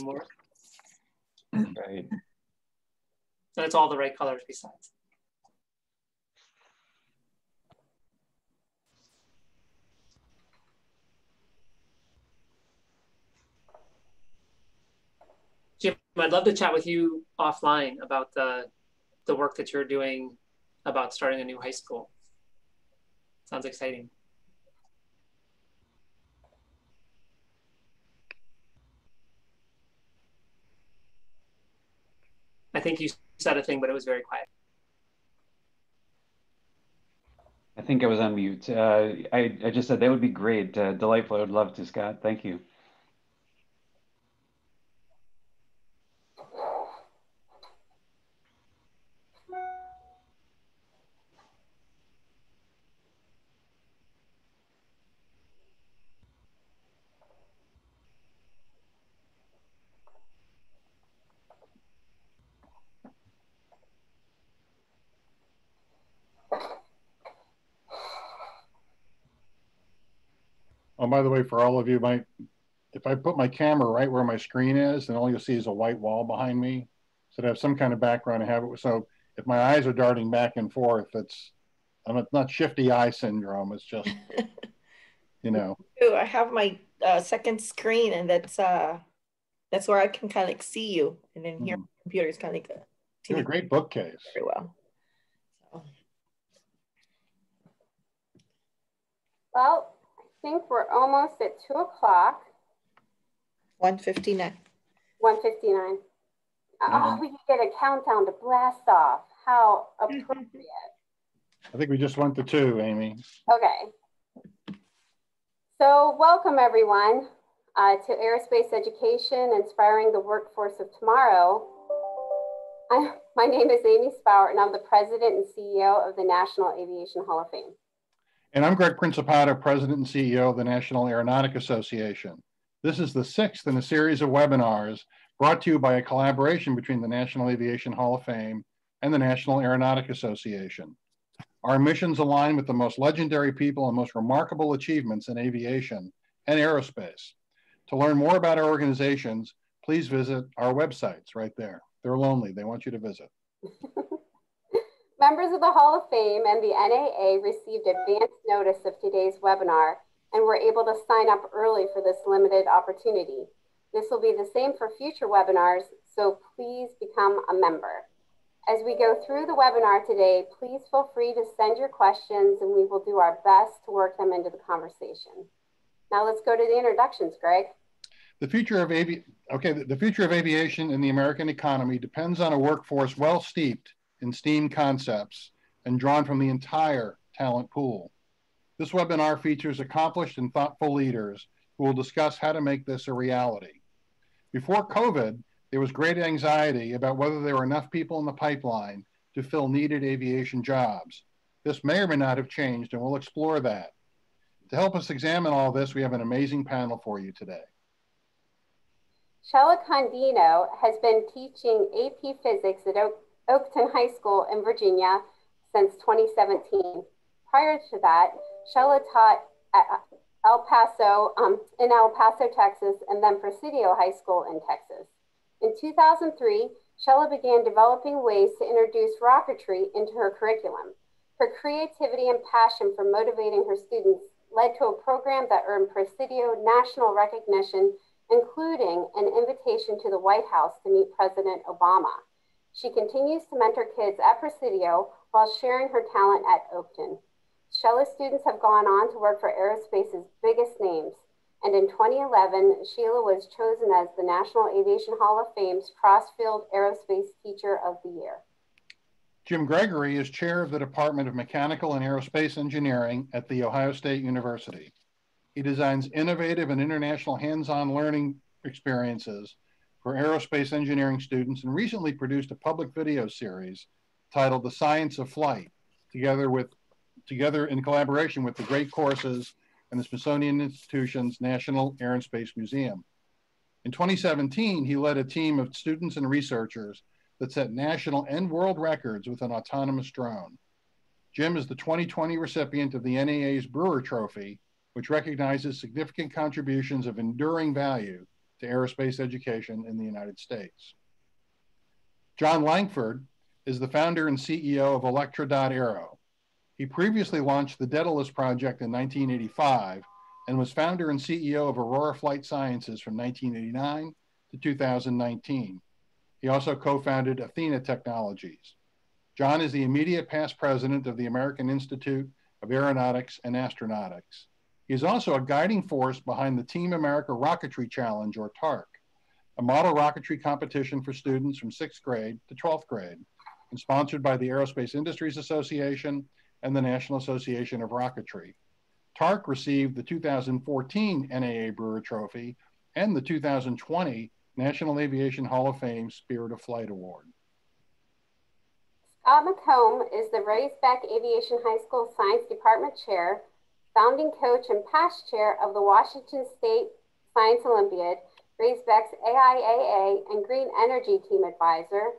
work. Right. And it's all the right colors besides. Jim, I'd love to chat with you offline about the work that you're doing about starting a new high school. Sounds exciting. I think you said a thing, but it was very quiet. I think I was on mute. I just said that would be great. Delightful. I would love to, Scott. Thank you. Oh, by the way, for all of you, if I put my camera right where my screen is, then all you'll see is a white wall behind me. So to have some kind of background, I have it. So if my eyes are darting back and forth, it's not shifty eye syndrome. It's just, you know. I have my second screen, and that's where I can kind of see you, and then here, computer's kind of good. You're a great bookcase. Very well. So. Well, I think we're almost at 2 o'clock. 1:59. 1:59. Oh, we can get a countdown to blast off. How appropriate. I think we just went to 2, Amy. Okay. So welcome everyone to Aerospace Education, Inspiring the Workforce of Tomorrow. My name is Amy Spowert, and I'm the President and CEO of the National Aviation Hall of Fame. And I'm Greg Principato, President and CEO of the National Aeronautic Association. This is the 6th in a series of webinars brought to you by a collaboration between the National Aviation Hall of Fame and the National Aeronautic Association. Our missions align with the most legendary people and most remarkable achievements in aviation and aerospace. To learn more about our organizations, please visit our websites right there. They're lonely. They want you to visit. Members of the Hall of Fame and the NAA received advance notice of today's webinar and were able to sign up early for this limited opportunity. This will be the same for future webinars, so please become a member. As we go through the webinar today, please feel free to send your questions and we will do our best to work them into the conversation. Now let's go to the introductions, Greg. The future of aviation and the American economy depends on a workforce well steeped in STEAM concepts and drawn from the entire talent pool. This webinar features accomplished and thoughtful leaders who will discuss how to make this a reality. Before COVID, there was great anxiety about whether there were enough people in the pipeline to fill needed aviation jobs. This may or may not have changed, and we'll explore that. To help us examine all this, we have an amazing panel for you today. Shella Condino has been teaching AP Physics at Oakton High School in Virginia since 2017. Prior to that, Shella taught at in El Paso, Texas, and then Presidio High School in Texas. In 2003, Shella began developing ways to introduce rocketry into her curriculum. Her creativity and passion for motivating her students led to a program that earned Presidio national recognition, including an invitation to the White House to meet President Obama. She continues to mentor kids at Presidio while sharing her talent at Oakton. Shella students have gone on to work for Aerospace's biggest names, and in 2011, Sheila was chosen as the National Aviation Hall of Fame's Crossfield Aerospace Teacher of the Year. Jim Gregory is chair of the Department of Mechanical and Aerospace Engineering at The Ohio State University. He designs innovative and international hands-on learning experiences for aerospace engineering students and recently produced a public video series titled The Science of Flight, together in collaboration with the Great Courses and the Smithsonian Institution's National Air and Space Museum. In 2017, he led a team of students and researchers that set national and world records with an autonomous drone. Jim is the 2020 recipient of the NAA's Brewer Trophy, which recognizes significant contributions of enduring value to aerospace education in the United States. John Lappford is the founder and CEO of Electra.Aero. He previously launched the Daedalus project in 1985 and was founder and CEO of Aurora Flight Sciences from 1989 to 2019. He also co-founded Athena Technologies. John is the immediate past president of the American Institute of Aeronautics and Astronautics. He is also a guiding force behind the Team America Rocketry Challenge, or TARC, a model rocketry competition for students from 6th grade to 12th grade, and sponsored by the Aerospace Industries Association and the National Association of Rocketry. TARC received the 2014 NAA Brewer Trophy and the 2020 National Aviation Hall of Fame Spirit of Flight Award. Scott McComb is the Raceback Aviation High School Science Department Chair, founding coach and past chair of the Washington State Science Olympiad, Raceback's AIAA and Green Energy Team Advisor.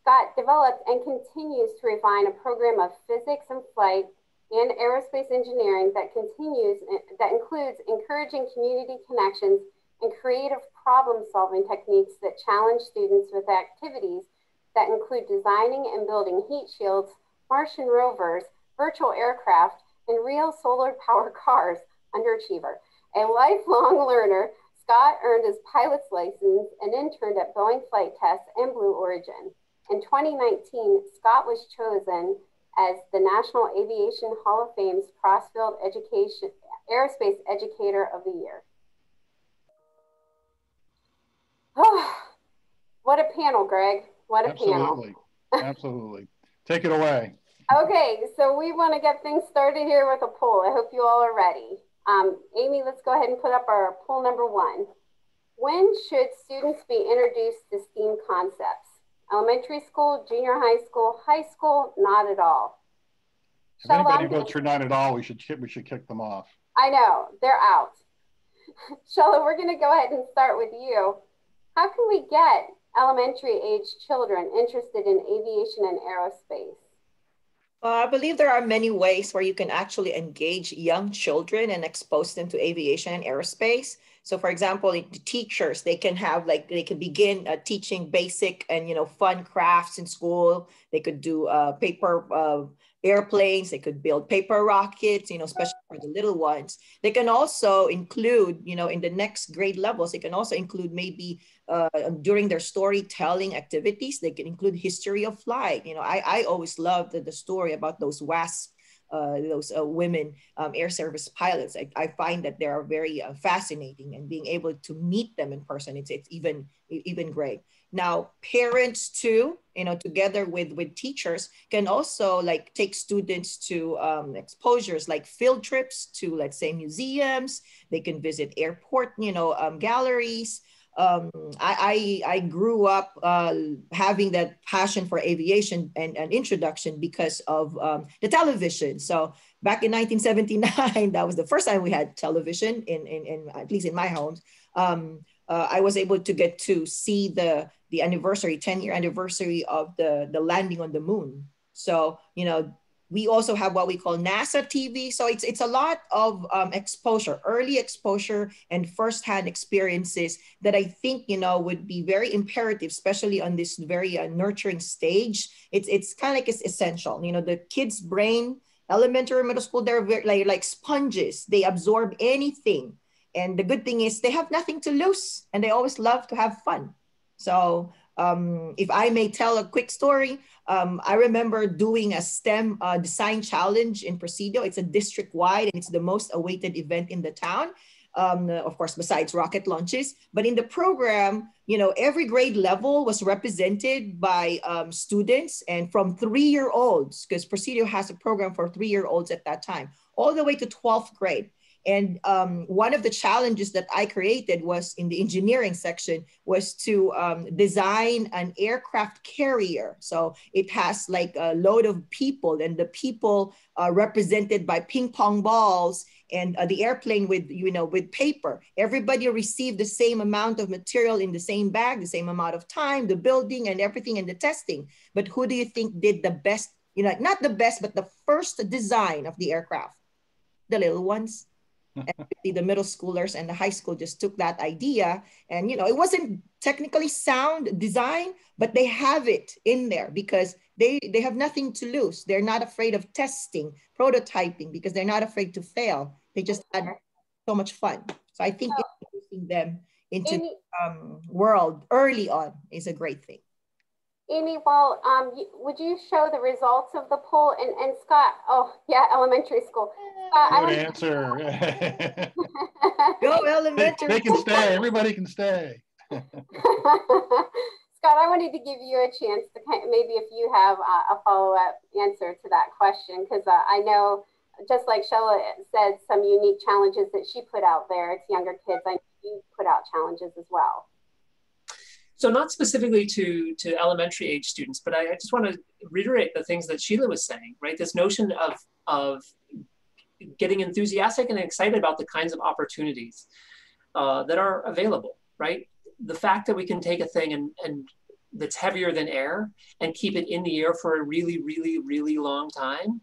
Scott developed and continues to refine a program of physics and flight and aerospace engineering that includes encouraging community connections and creative problem-solving techniques that challenge students with activities that include designing and building heat shields, Martian rovers, virtual aircraft, and real solar-powered cars. Underachiever. A lifelong learner, Scott earned his pilot's license and interned at Boeing Flight Test and Blue Origin. In 2019, Scott was chosen as the National Aviation Hall of Fame's Crossfield Aerospace Educator of the Year. Oh, what a panel, Greg. What a panel. Absolutely. Take it away. Okay, so we want to get things started here with a poll. I hope you all are ready. Amy, let's go ahead and put up our poll number 1. When should students be introduced to STEAM concepts? Elementary school, junior high school, not at all. If anybody votes for not at all, we should kick them off. I know, they're out. Shella, we're going to go ahead and start with you. How can we get elementary age children interested in aviation and aerospace? I believe there are many ways where you can actually engage young children and expose them to aviation and aerospace. So for example, the teachers, they can begin teaching basic and, fun crafts in school. They could do paper airplanes, they could build paper rockets, especially for the little ones. They can also include, in the next grade levels, they can also include maybe during their storytelling activities, they can include history of flight. I always loved the story about those WASP, those women air service pilots. I find that they are very fascinating, and being able to meet them in person, it's even great. Now, parents too, together with teachers, can also take students to exposures like field trips to, let's say, museums. They can visit airport, galleries. I grew up having that passion for aviation and introduction because of the television. So back in 1979, that was the first time we had television in at least in my homes. I was able to get to see the anniversary, 10-year anniversary of the landing on the moon. So, we also have what we call NASA TV. So it's a lot of exposure, early exposure and firsthand experiences that I think, would be very imperative, especially on this very nurturing stage. It's kind of like it's essential. The kids' brain, elementary, middle school, they're very, like sponges. They absorb anything. And the good thing is they have nothing to lose, and they always love to have fun. So if I may tell a quick story, I remember doing a STEM design challenge in Presidio. It's a district-wide, and it's the most awaited event in the town, of course, besides rocket launches. But in the program, every grade level was represented by students, and from 3-year-olds, because Presidio has a program for 3-year-olds at that time, all the way to 12th grade. And one of the challenges that I created was in the engineering section was to design an aircraft carrier. So it has like a load of people, and the people are represented by ping pong balls, and the airplane with, with paper. Everybody received the same amount of material in the same bag, the same amount of time, the building and everything, and the testing. But who do you think did the best, not the best, but the first design of the aircraft? The little ones. And the middle schoolers and the high school just took that idea, and it wasn't technically sound design, but they have it in there because they have nothing to lose. They're not afraid of testing, prototyping, because they're not afraid to fail. They just had so much fun. So I think introducing them into world early on is a great thing. Amy, well, would you show the results of the poll? And Scott, oh yeah, elementary school. Good answer. Go elementary. They can stay. Everybody can stay. Scott, I wanted to give you a chance to maybe if you have a follow-up answer to that question, because I know, just like Shella said, some unique challenges that she put out there to younger kids. I know you put out challenges as well. So not specifically to elementary age students, but I just want to reiterate the things that Sheila was saying, right? This notion of getting enthusiastic and excited about the kinds of opportunities that are available, right? The fact that we can take a thing and that's heavier than air and keep it in the air for a really, really, really long time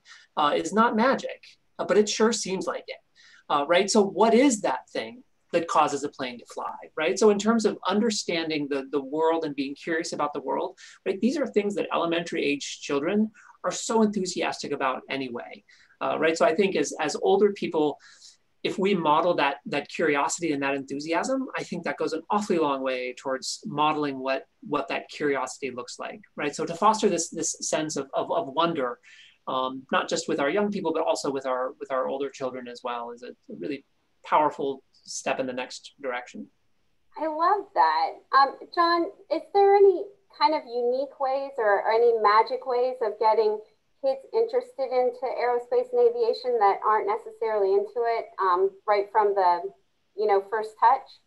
is not magic, but it sure seems like it, right? So what is that thing that causes a plane to fly, right? So in terms of understanding the world and being curious about the world, right? These are things that elementary age children are so enthusiastic about anyway, right? So I think as older people, if we model that curiosity and that enthusiasm, I think that goes an awfully long way towards modeling what that curiosity looks like, right? So to foster this sense of wonder, not just with our young people, but also with our older children as well, is a really powerful step in the next direction. I love that. John, is there any kind of unique ways or any magic ways of getting kids interested into aerospace and aviation that aren't necessarily into it right from the first touch?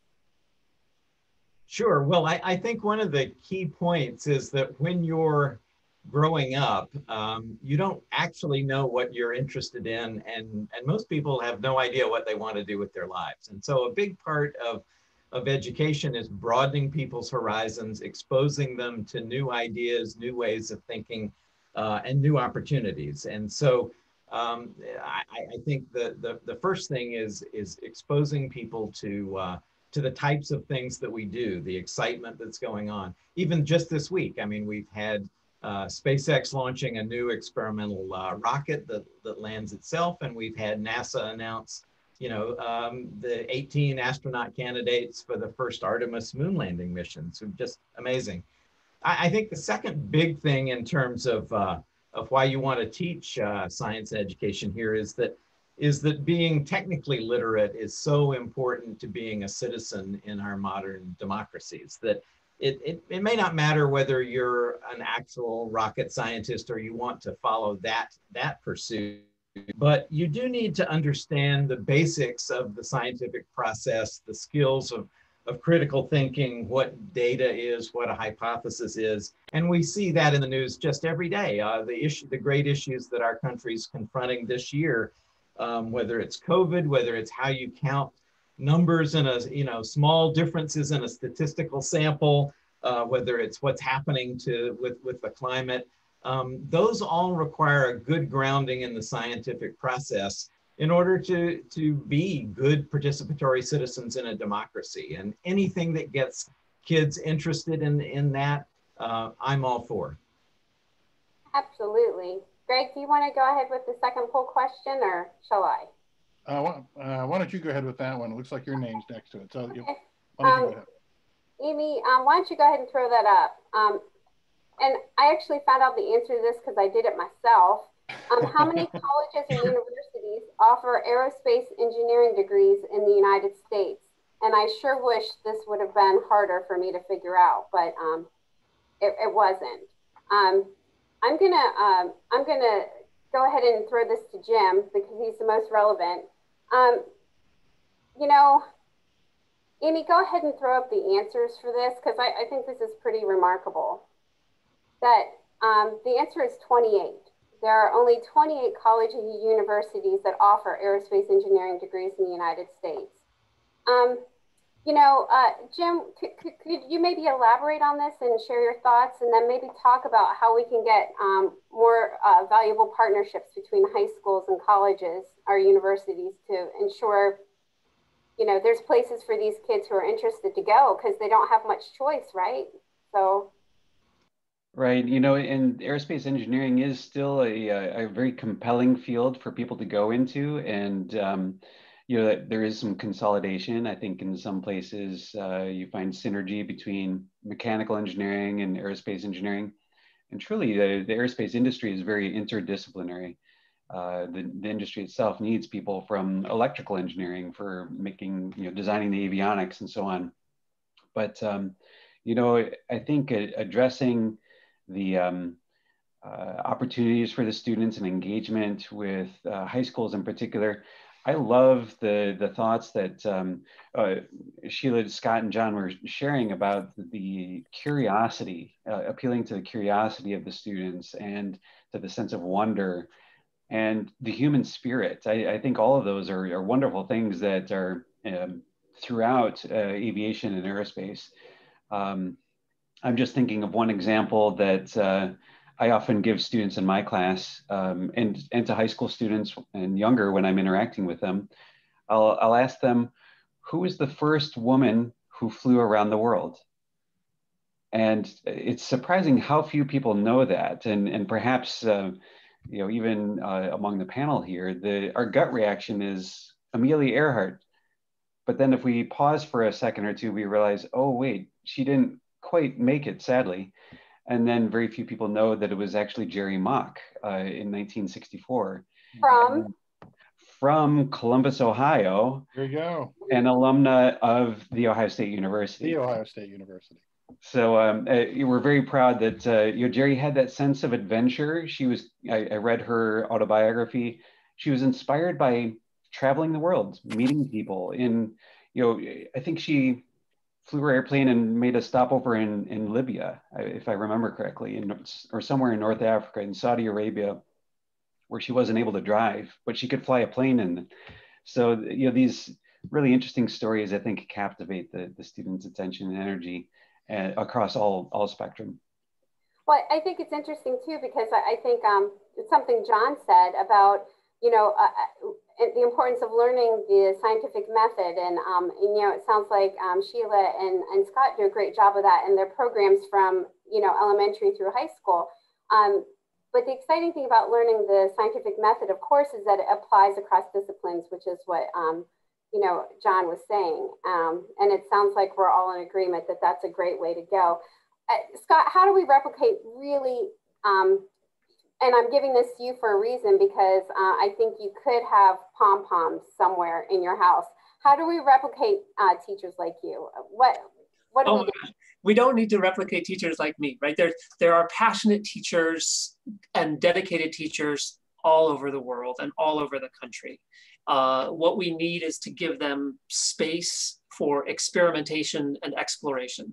Sure. Well, I think one of the key points is that when you're growing up, you don't actually know what you're interested in, and most people have no idea what they want to do with their lives. And so a big part of education is broadening people's horizons, exposing them to new ideas, new ways of thinking, and new opportunities. And so I think the first thing is exposing people to the types of things that we do, the excitement that's going on. Even just this week, I mean, we've had SpaceX launching a new experimental rocket that lands itself, and we've had NASA announce, the 18 astronaut candidates for the first Artemis moon landing mission. So just amazing. I think the second big thing in terms of why you want to teach science education here is that being technically literate is so important to being a citizen in our modern democracies, that it may not matter whether you're an actual rocket scientist or you want to follow that pursuit, but you do need to understand the basics of the scientific process, the skills of critical thinking, what data is, what a hypothesis is. And we see that in the news just every day. The great issues that our country's confronting this year, whether it's COVID, whether it's how you count numbers in small differences in a statistical sample, whether it's what's happening with the climate, those all require a good grounding in the scientific process in order to be good participatory citizens in a democracy. And anything that gets kids interested in that, I'm all for. Absolutely. Greg, do you want to go ahead with the second poll question, or shall I? Why don't you go ahead with that one? It looks like your name's next to it. So okay. Why don't you go ahead? Amy, why don't you go ahead and throw that up? And I actually found out the answer to this because I did it myself. How many colleges and universities offer aerospace engineering degrees in the United States? And I sure wish this would have been harder for me to figure out, but it wasn't. I'm gonna go ahead and throw this to Jim because he's the most relevant. Amy, go ahead and throw up the answers for this because I think this is pretty remarkable. That the answer is 28. There are only 28 colleges and universities that offer aerospace engineering degrees in the United States. Jim, could you maybe elaborate on this and share your thoughts, and then maybe talk about how we can get more valuable partnerships between high schools and colleges or universities to ensure you know, there's places for these kids who are interested to go because they don't have much choice, right? So. Right, you know, and aerospace engineering is still a very compelling field for people to go into, and you know, there is some consolidation. I think in some places you find synergy between mechanical engineering and aerospace engineering, and truly the aerospace industry is very interdisciplinary. The industry itself needs people from electrical engineering for making, you know, designing the avionics and so on. But you know, I think addressing the opportunities for the students and engagement with high schools in particular. I love the thoughts that Sheila, Scott, and John were sharing about the curiosity, appealing to the curiosity of the students and to the sense of wonder and the human spirit. I think all of those are wonderful things that are throughout aviation and aerospace. I'm just thinking of one example that I often give students in my class and to high school students and younger when I'm interacting with them. I'll ask them, who was the first woman who flew around the world? And it's surprising how few people know that. And perhaps, you know, even among the panel here, our gut reaction is Amelia Earhart. But then if we pause for a second or two, we realize, oh, wait, she didn't quite make it, sadly. And then very few people know that it was actually Jerry Mock in 1964. From Columbus, Ohio. There you go. An alumna of The Ohio State University. The Ohio State University. So we're very proud that you know, Jerry had that sense of adventure. She was, I read her autobiography. She was inspired by traveling the world, meeting people. You know, I think she flew her airplane and made a stopover in Libya, if I remember correctly, or somewhere in North Africa, in Saudi Arabia, where she wasn't able to drive, but she could fly a plane. And so, you know, these really interesting stories, I think, captivate the students' attention and energy across all spectrum. Well, I think it's interesting too, because I think it's something John said about, you know, the importance of learning the scientific method. And you know, it sounds like Sheila and Scott do a great job of that in their programs from, you know, elementary through high school. But the exciting thing about learning the scientific method, of course, is that it applies across disciplines, which is what, you know, John was saying. And it sounds like we're all in agreement that that's a great way to go. Scott, how do we replicate really, and I'm giving this to you for a reason, because I think you could have pom-poms somewhere in your house. How do we replicate teachers like you? What do we do? We don't need to replicate teachers like me, right? There are passionate teachers and dedicated teachers all over the world and all over the country. What we need is to give them space for experimentation and exploration.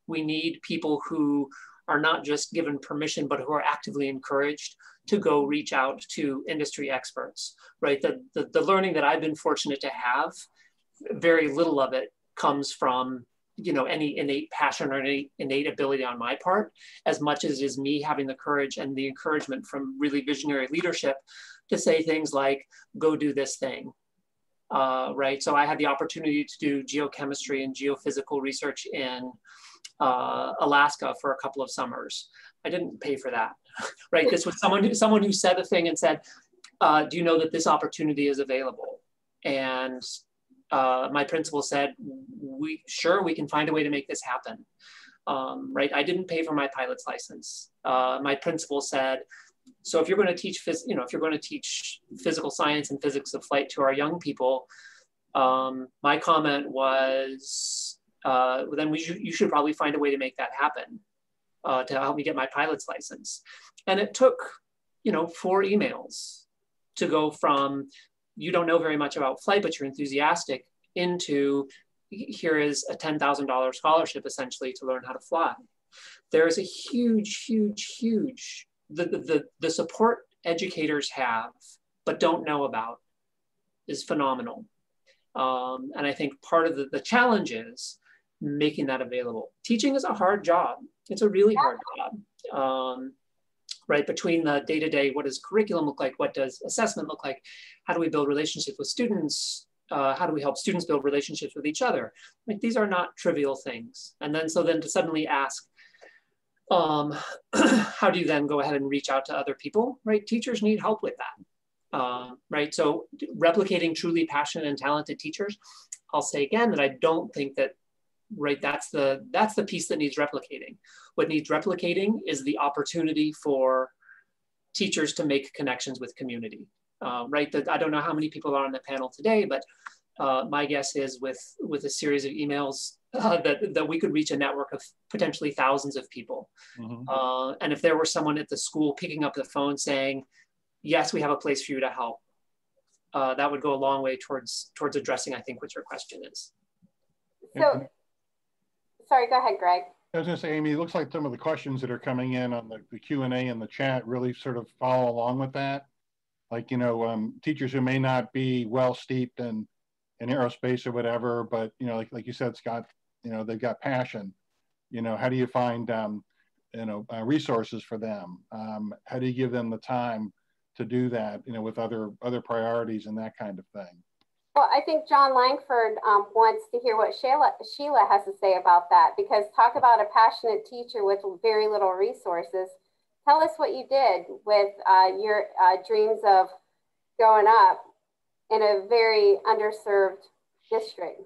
We need people who are not just given permission, but who are actively encouraged to go reach out to industry experts, right? The learning that I've been fortunate to have, very little of it comes from, you know, any innate passion or any innate ability on my part, as much as it is me having the courage and the encouragement from really visionary leadership to say things like, go do this thing, right? So I had the opportunity to do geochemistry and geophysical research in Alaska for a couple of summers. I didn't pay for that, right? This was someone who said a thing and said, do you know that this opportunity is available? And my principal said, we can find a way to make this happen, right? I didn't pay for my pilot's license. My principal said, so if you're going to teach, if you're going to teach physical science and physics of flight to our young people, my comment was, then you should probably find a way to make that happen to help me get my pilot's license. And it took, 4 emails to go from, you don't know very much about flight, but you're enthusiastic, into here is a $10,000 scholarship essentially to learn how to fly. There is a huge, the support educators have, but don't know about, is phenomenal. And I think part of the challenge is making that available. Teaching is a hard job. It's a really hard job. Right, between the day-to-day, what does curriculum look like? What does assessment look like? How do we build relationships with students? how do we help students build relationships with each other? Like, these are not trivial things. And then, so then to suddenly ask, how do you then go ahead and reach out to other people, right? Teachers need help with that, right? So replicating truly passionate and talented teachers, I'll say again that I don't think that, right, that's the piece that needs replicating. What needs replicating is the opportunity for teachers to make connections with community, right? That I don't know how many people are on the panel today, but my guess is with a series of emails that we could reach a network of potentially thousands of people. Mm-hmm. And if there were someone at the school picking up the phone saying, yes, we have a place for you to help, that would go a long way towards addressing, I think, what your question is. So, sorry, go ahead, Greg. I was going to say, Amy, it looks like some of the questions that are coming in on the Q&A in the chat really sort of follow along with that. Like, you know, teachers who may not be well steeped in aerospace or whatever, but, you know, like you said, Scott, you know, they've got passion. You know, how do you find, you know, resources for them? How do you give them the time to do that, you know, with other priorities and that kind of thing? Well, I think John Langford wants to hear what Sheila has to say about that, because talk about a passionate teacher with very little resources. Tell us what you did with your dreams of growing up in a very underserved district.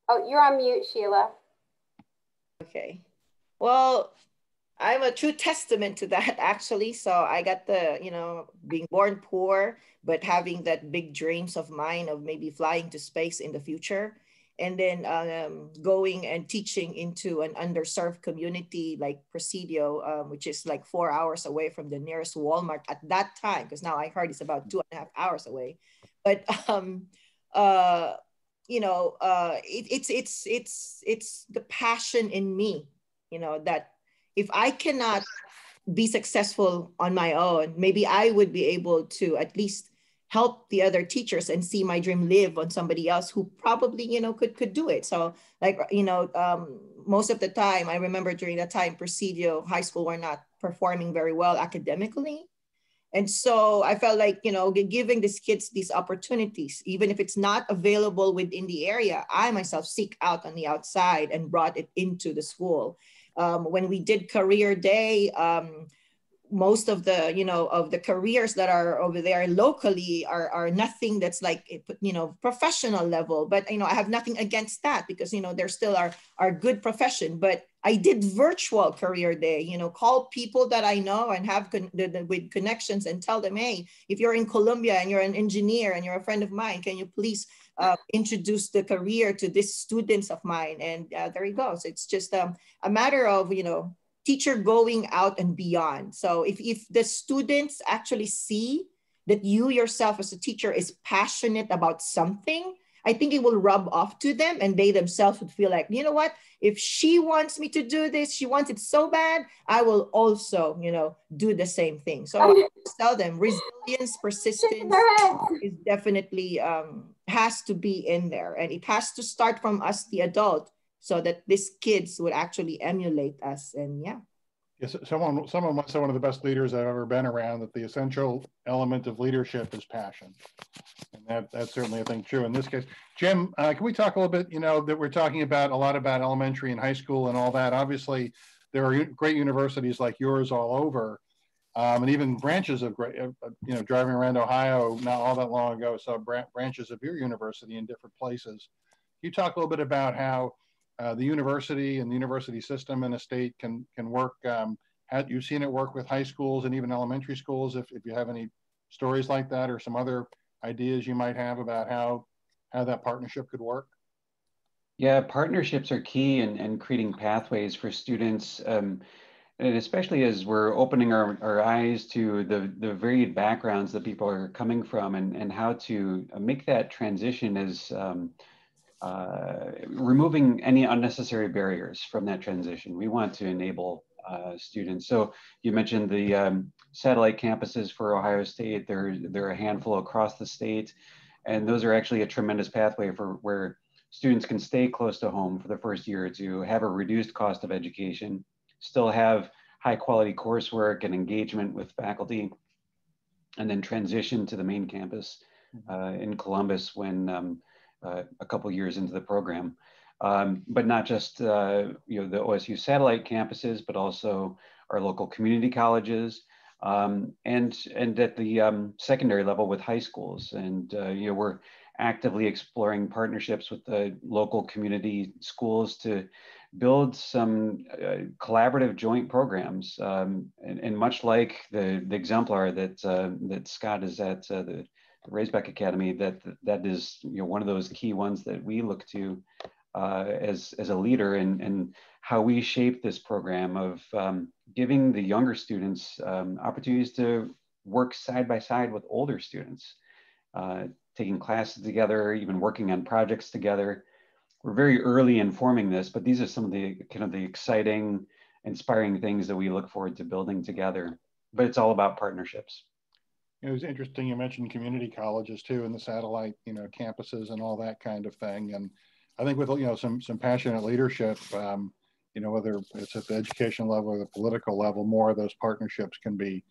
Oh, you're on mute, Sheila. Okay. Well, I'm a true testament to that, actually. So I got the, you know, being born poor, but having that big dreams of mine of maybe flying to space in the future. And then going and teaching into an underserved community like Presidio, which is like 4 hours away from the nearest Walmart at that time, because now I heard it's about 2.5 hours away. But you know, it's the passion in me, you know, that if I cannot be successful on my own, maybe I would be able to at least help the other teachers and see my dream live on somebody else who probably, you know, could do it. So like, you know, most of the time, I remember during that time, Presidio High School were not performing very well academically. And so I felt like, you know, giving these kids these opportunities, even if it's not available within the area, I myself seek out on the outside and brought it into the school. When we did career day, most of the, you know, of the careers that are over there locally are nothing that's like, you know, professional level. But, you know, I have nothing against that because, you know, there still are good profession. But I did virtual career day, you know, call people that I know and have with connections and tell them, hey, if you're in Columbia and you're an engineer and you're a friend of mine, can you please introduce the career to these students of mine? And there you go. So it's just a matter of, you know, teacher going out and beyond. So if the students actually see that you yourself as a teacher is passionate about something, I think it will rub off to them and they themselves would feel like, you know what, if she wants me to do this, she wants it so bad, I will also, you know, do the same thing. So I tell them resilience, persistence is definitely has to be in there. And it has to start from us, the adult, so that these kids would actually emulate us. And yeah. Yes, someone once said, one of the best leaders I've ever been around, that the essential element of leadership is passion. And that's certainly, I think, true in this case. Jim, can we talk a little bit, you know, that we're talking about a lot about elementary and high school and all that. Obviously, there are great universities like yours all over, and even branches of great, you know, driving around Ohio not all that long ago, saw branches of your university in different places. Can you talk a little bit about how the university and the university system in a state can work? Have you seen it work with high schools and even elementary schools? If you have any stories like that or some other ideas you might have about how that partnership could work? Yeah, partnerships are key in creating pathways for students, and especially as we're opening our eyes to the varied backgrounds that people are coming from and how to make that transition as removing any unnecessary barriers from that transition. We want to enable students. So you mentioned the satellite campuses for Ohio State. There are a handful across the state, and those are actually a tremendous pathway for where students can stay close to home for the first year or two, have a reduced cost of education, still have high quality coursework and engagement with faculty, and then transition to the main campus in Columbus when a couple years into the program. But not just the OSU satellite campuses, but also our local community colleges, and at the secondary level with high schools. And we're actively exploring partnerships with the local community schools to build some collaborative joint programs. And much like the exemplar that Scott is at the Raisbeck Academy, that is one of those key ones that we look to as a leader in how we shape this program of giving the younger students opportunities to work side by side with older students, taking classes together, even working on projects together. We're very early in forming this, but these are some of the kind of the exciting, inspiring things that we look forward to building together. But it's all about partnerships. It was interesting you mentioned community colleges too, and the satellite, campuses and all that kind of thing. And I think with some passionate leadership, whether it's at the education level or the political level, more of those partnerships can be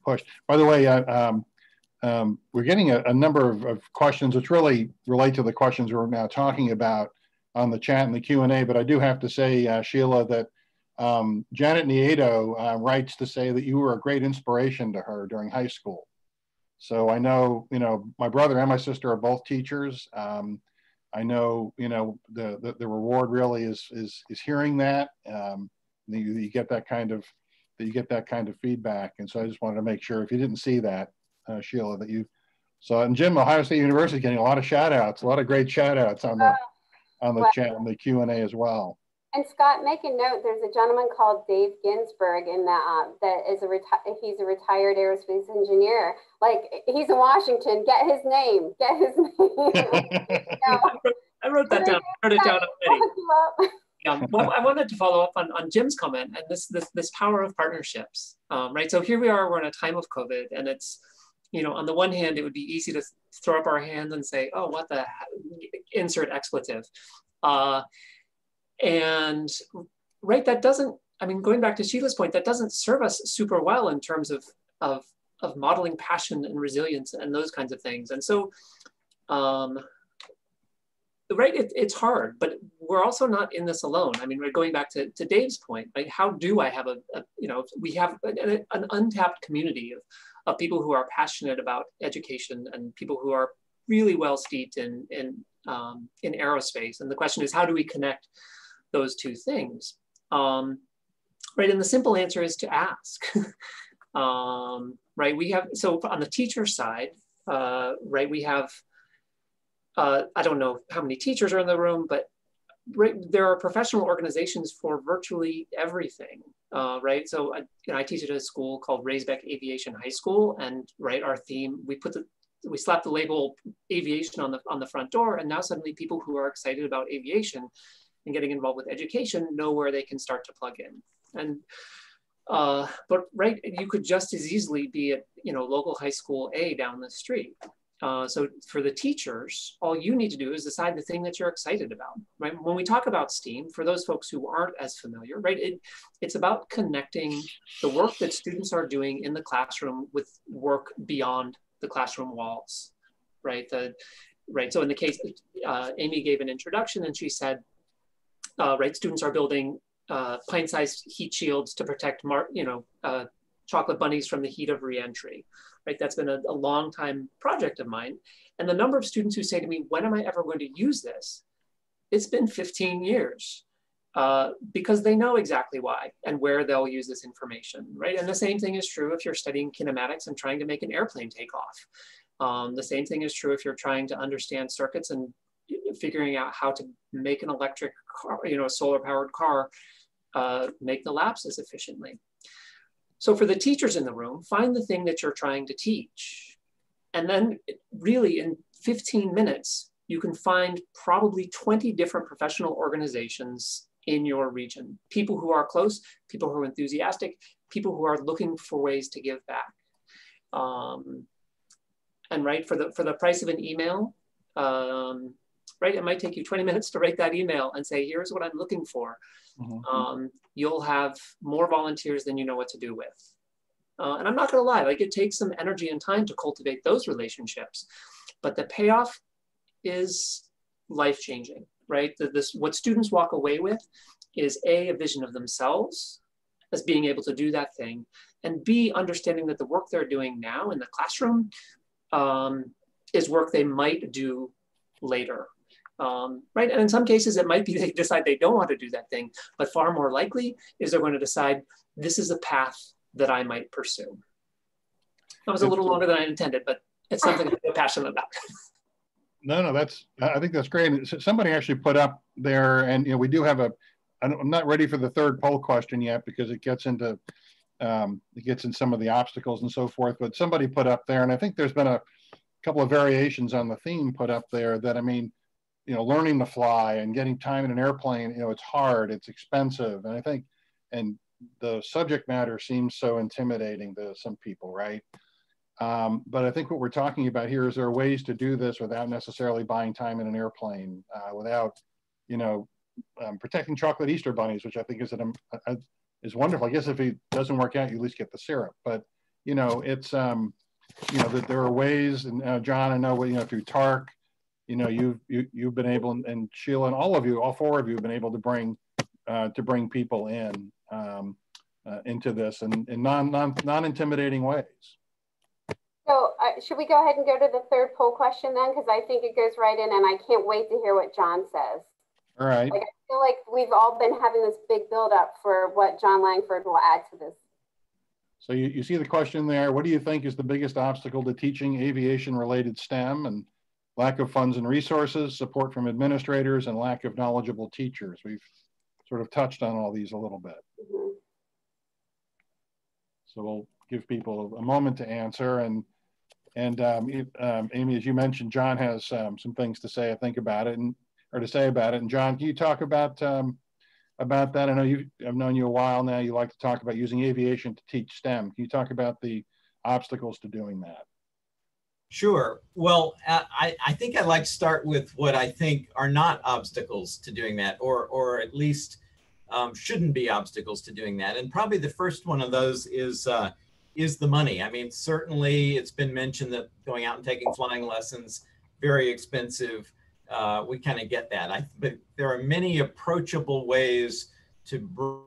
pushed. By the way, we're getting a number of questions which really relate to the questions we're now talking about on the chat and the Q&A. But I do have to say, Sheila, that Janet Nieto writes to say that you were a great inspiration to her during high school. So I know, my brother and my sister are both teachers. I know, the reward really is hearing that. You get that kind of feedback. And so I just wanted to make sure, if you didn't see that, Sheila, that you saw. And Jim, Ohio State University is getting a lot of shout outs, a lot of great shout outs on the chat and the Q&A as well. And Scott, make a note, there's a gentleman called Dave Ginsburg in he's a retired aerospace engineer. Like, he's in Washington, get his name. I wrote that down, I wrote it down already. Yeah, well, I wanted to follow up on Jim's comment and this power of partnerships, right? So here we are, we're in a time of COVID, and it's, on the one hand, it would be easy to throw up our hands and say, oh, what the, insert expletive. And right, that doesn't, going back to Sheila's point, that doesn't serve us super well in terms of modeling passion and resilience and those kinds of things. And so, right, it's hard, but we're also not in this alone. We're going back to Dave's point, right? How do I have we have an untapped community of people who are passionate about education and people who are really well steeped in aerospace. And the question is, how do we connect those two things? Right, and the simple answer is to ask. Right, we have, so on the teacher side, right, we have, I don't know how many teachers are in the room, but right, there are professional organizations for virtually everything, right? So I teach at a school called Raisbeck Aviation High School, and right, our theme, we slapped the label aviation on the front door, and now suddenly people who are excited about aviation and getting involved with education know where they can start to plug in. And but right, you could just as easily be at local high school A down the street. So for the teachers, all you need to do is decide the thing that you're excited about, right? When we talk about STEAM, for those folks who aren't as familiar, right, it's about connecting the work that students are doing in the classroom with work beyond the classroom walls, right? So in the case, Amy gave an introduction and she said, right, students are building pint-sized heat shields to protect chocolate bunnies from the heat of reentry. Right, that's been a long time project of mine. And the number of students who say to me, when am I ever going to use this? It's been 15 years because they know exactly why and where they'll use this information, right? And the same thing is true if you're studying kinematics and trying to make an airplane take off. The same thing is true if you're trying to understand circuits and figuring out how to make an electric car, a solar powered car, make the lapses efficiently. So for the teachers in the room, find the thing that you're trying to teach. And then really in 15 minutes, you can find probably 20 different professional organizations in your region. People who are close, people who are enthusiastic, people who are looking for ways to give back. And right, for the price of an email, right, it might take you 20 minutes to write that email and say, here's what I'm looking for. Mm-hmm. You'll have more volunteers than you know what to do with. And I'm not gonna lie, like it takes some energy and time to cultivate those relationships, but the payoff is life-changing, right? What students walk away with is a vision of themselves as being able to do that thing, and B, understanding that the work they're doing now in the classroom is work they might do later, right? And in some cases, it might be they decide they don't want to do that thing, but far more likely is they're going to decide this is a path that I might pursue. That was a little longer than I intended, but it's something I feel passionate about. No, I think that's great. Somebody actually put up there, and we do have I'm not ready for the third poll question yet because it gets in some of the obstacles and so forth, but somebody put up there, and I think there's been a couple of variations on the theme put up there that, I mean, learning to fly and getting time in an airplane, it's hard, it's expensive. And I think, and the subject matter seems so intimidating to some people, right? But I think what we're talking about here is there are ways to do this without necessarily buying time in an airplane, without, protecting chocolate Easter bunnies, which I think is wonderful. I guess if it doesn't work out, you at least get the syrup. But, it's, that there are ways, and John, I know, through TARC, you've been able, and Sheila, and all four of you have been able to bring people in into this in non-intimidating ways. So should we go ahead and go to the third poll question then? Because I think it goes right in, and I can't wait to hear what John says. All right. Like, I feel like we've all been having this big buildup for what John Langford will add to this. So you see the question there. What do you think is the biggest obstacle to teaching aviation-related STEM? And lack of funds and resources, support from administrators, and lack of knowledgeable teachers. We've sort of touched on all these a little bit. Mm-hmm. So we'll give people a moment to answer. And Amy, as you mentioned, John has some things to say, I think, about it, to say about it. And John, can you talk about that? I know I've known you a while now. You like to talk about using aviation to teach STEM. Can you talk about the obstacles to doing that? Sure. Well, I think I'd like to start with what I think are not obstacles to doing that, or at least shouldn't be obstacles to doing that. And probably the first one of those is the money. I mean, certainly it's been mentioned that going out and taking flying lessons, very expensive. We kind of get that. But there are many approachable ways to bring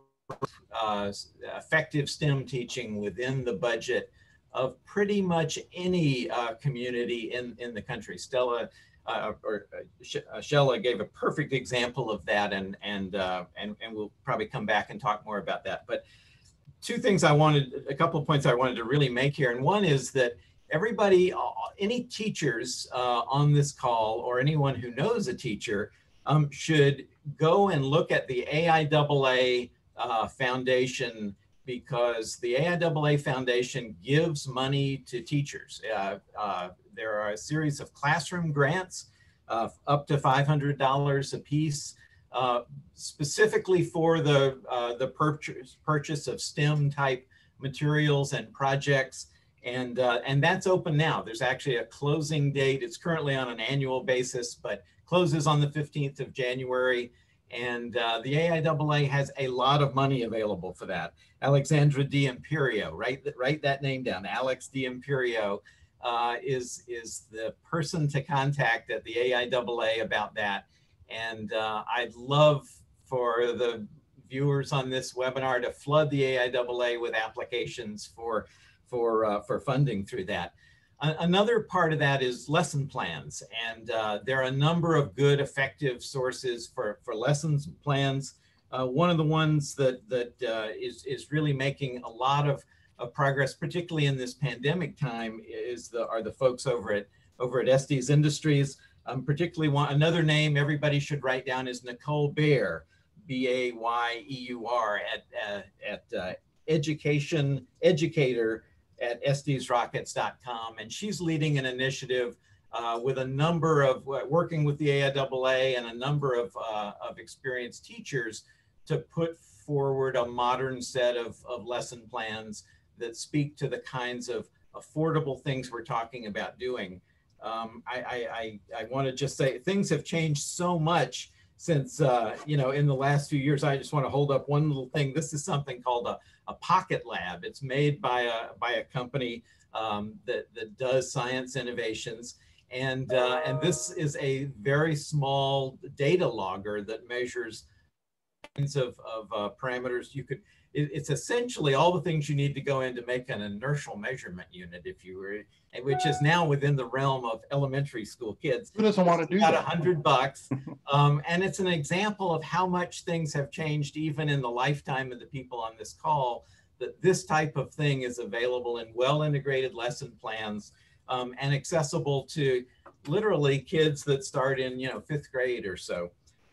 effective STEM teaching within the budget of pretty much any community in the country. Sheila gave a perfect example of that, and we'll probably come back and talk more about that. But a couple of points I wanted to really make here, and one is that everybody, any teachers on this call, or anyone who knows a teacher, should go and look at the AIAA Foundation, because the AIAA Foundation gives money to teachers. There are a series of classroom grants up to $500 a piece, specifically for the purchase of STEM type materials and projects. And that's open now. There's actually a closing date. It's currently on an annual basis, but closes on the 15th of January. And the AIAA has a lot of money available for that. Alexandra D'Imperio, write that name down. Alex D'Imperio is the person to contact at the AIAA about that. And I'd love for the viewers on this webinar to flood the AIAA with applications for funding through that. Another part of that is lesson plans, and there are a number of good, effective sources for lessons plans. One of the ones that is really making a lot of progress, particularly in this pandemic time, are the folks over at Estes Industries. Particularly another name everybody should write down is Nicole Bayer, B-A-Y-E-U-R, at educator at estesrockets.com, and she's leading an initiative with a number of working with the AIAA and a number of experienced teachers to put forward a modern set of lesson plans that speak to the kinds of affordable things we're talking about doing. I want to just say things have changed so much since, you know, in the last few years, I just want to hold up one little thing. This is something called a pocket lab. It's made by a company that does science innovations. And this is a very small data logger that measures kinds of parameters. It's essentially all the things you need to go in to make an inertial measurement unit, if you were, which is now within the realm of elementary school kids. Who doesn't want to do that? About $100. And it's an example of how much things have changed even in the lifetime of the people on this call, that this type of thing is available in well-integrated lesson plans and accessible to literally kids that start in, you know, 5th grade or so.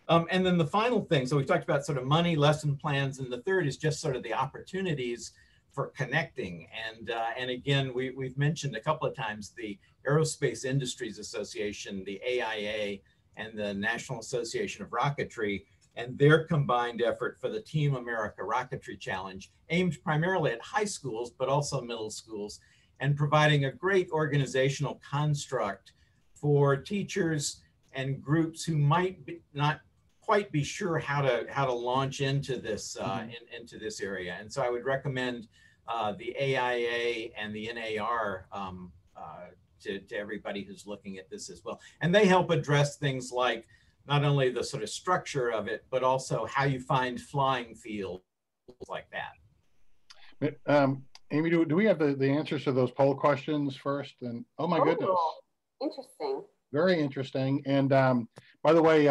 And then the final thing, so we talked about sort of money, lesson plans, and the third is just sort of the opportunities for connecting. And again, we've mentioned a couple of times the Aerospace Industries Association, the AIA, and the National Association of Rocketry, and their combined effort for the Team America Rocketry Challenge, aimed primarily at high schools, but also middle schools, and providing a great organizational construct for teachers and groups who might not quite be sure how to launch into this into this area. And so I would recommend the AIA and the NAR to everybody who's looking at this as well. And they help address things like not only the sort of structure of it, but also how you find flying fields like that. Amy, do we have the answers to those poll questions first? And oh my goodness. Interesting. Very interesting. And by the way,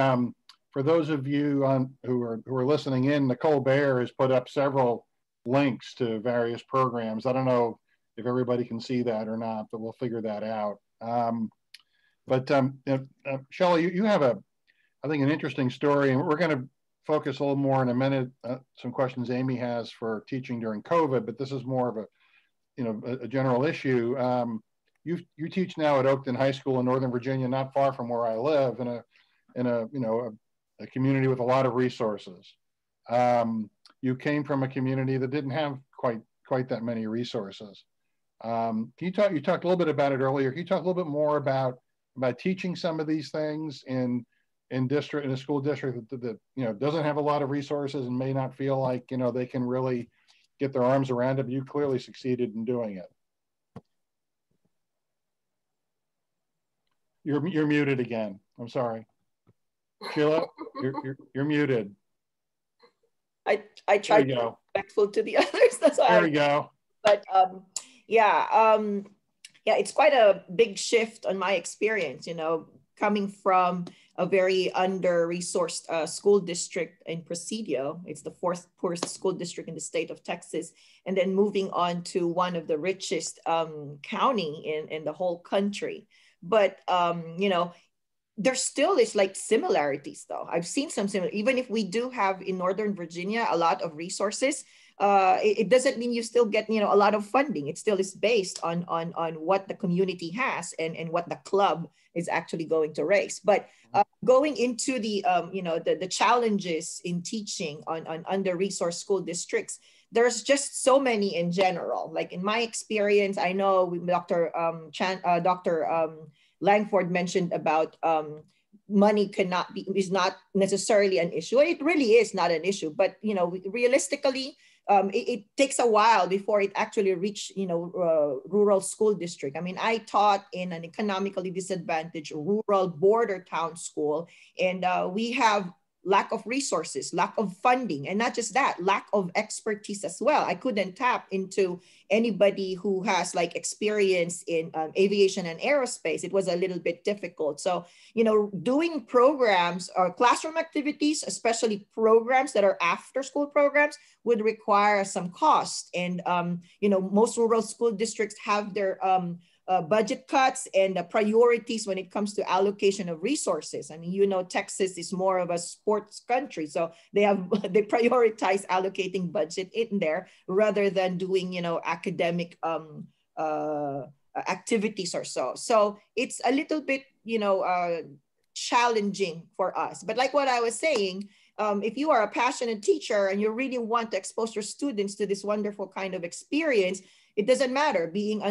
for those of you who are listening in, Nicole Baer has put up several links to various programs. I don't know if everybody can see that or not, but we'll figure that out. Shelley, you have I think an interesting story, and we're going to focus a little more in a minute, some questions Amy has for teaching during COVID, but this is more of a general issue. You teach now at Oakton High School in Northern Virginia, not far from where I live, in a community with a lot of resources. You came from a community that didn't have quite that many resources. You talked a little bit about it earlier. Can you talk a little bit more about teaching some of these things in a school district that doesn't have a lot of resources and may not feel like they can really get their arms around it, but you clearly succeeded in doing it. You're muted again. I'm sorry. Sheila, you're muted. I tried to be respectful to the others. That's why. There we go. But yeah, it's quite a big shift on my experience. Coming from a very under-resourced school district in Presidio. It's the 4th poorest school district in the state of Texas, and then moving on to one of the richest county in the whole country. But there still is like similarities though. I've seen some similar, even if we do have in Northern Virginia a lot of resources, it doesn't mean you still get a lot of funding. It still is based on what the community has and what the club is actually going to raise. But going into the challenges in teaching on under-resourced school districts, there's just so many in general. Like in my experience, I know Dr. Lappford mentioned about money is not necessarily an issue. It really is not an issue, but realistically, it takes a while before it actually reach rural school district. I mean, I taught in an economically disadvantaged rural border town school, and we have lack of resources, lack of funding, and not just that, lack of expertise as well. I couldn't tap into anybody who has like experience in aviation and aerospace. It was a little bit difficult. So, doing programs or classroom activities, especially programs that are after school programs, would require some cost. And, most rural school districts have their budget cuts and priorities when it comes to allocation of resources. I mean, Texas is more of a sports country, so they prioritize allocating budget in there rather than doing academic activities or so. So it's a little bit challenging for us. But like what I was saying, if you are a passionate teacher and you really want to expose your students to this wonderful kind of experience, it doesn't matter being